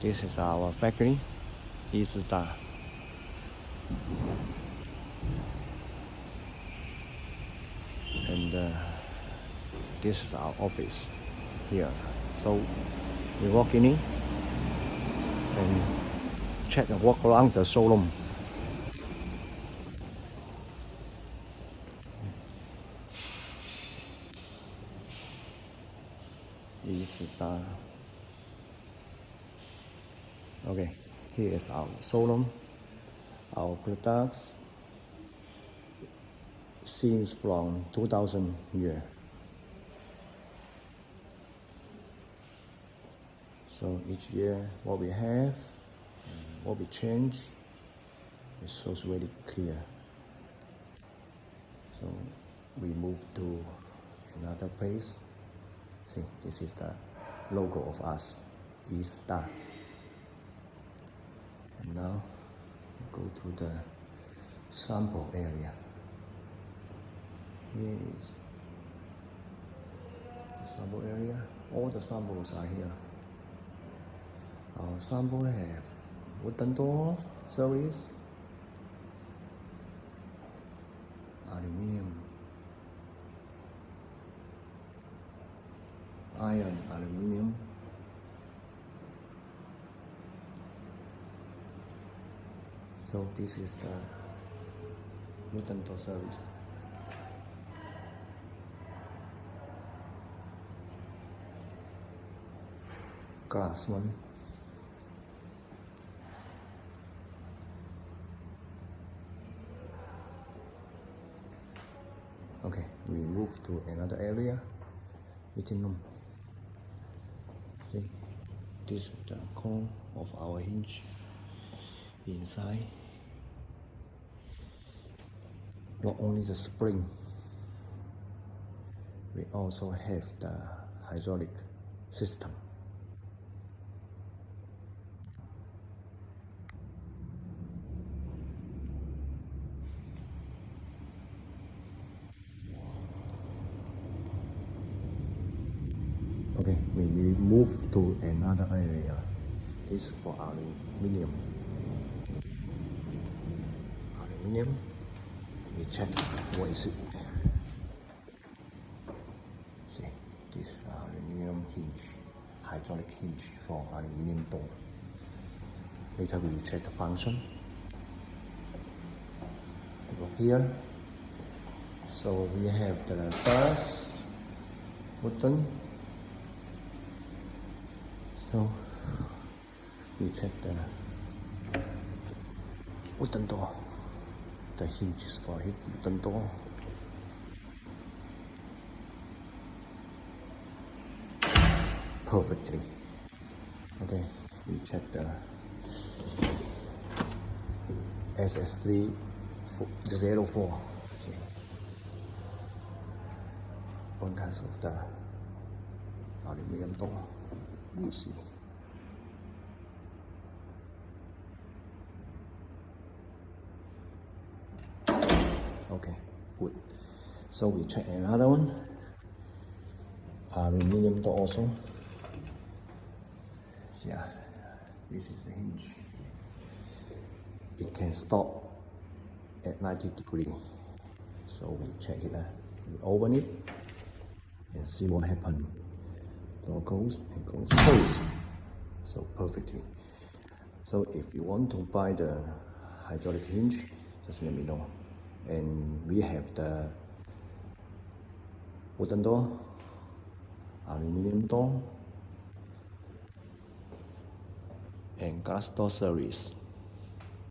This is our factory, Star. And this is our office here. So we walk in and check and walk around the showroom. Star. Okay, here is our showroom. Our products since from 2000 year. So each year what we have, what we change, it shows very clear. So we move to another place. See, this is the logo of us, Star. And now go to the sample area. Here is the sample area. All the samples are here. Our sample have wooden door series, aluminium, iron, aluminium, so this is the wooden door series. Glass one. Okay, we move to another area, meeting room. See, this is the core of our hinge. Inside, not only the spring, we also have the hydraulic system. Okay, we move to another area. This is for aluminium. Aluminium, we check what is it. See, this aluminium hinge, hydraulic hinge for aluminium door. Later we will check the function. Go here. So we have the first button. So we check the wooden door. The hinges for it, wooden door. Perfectly. Okay, we check the SS304. See, one kind of the aluminium door. We see. Okay, good. So we check another one. Aluminium door also. See, this is the hinge. It can stop at 90 degrees. So we check it. We open it and see what happens. Door goes and goes closed. So perfectly. So if you want to buy the hydraulic hinge, just let me know. And we have the wooden door, aluminium door, and glass door series.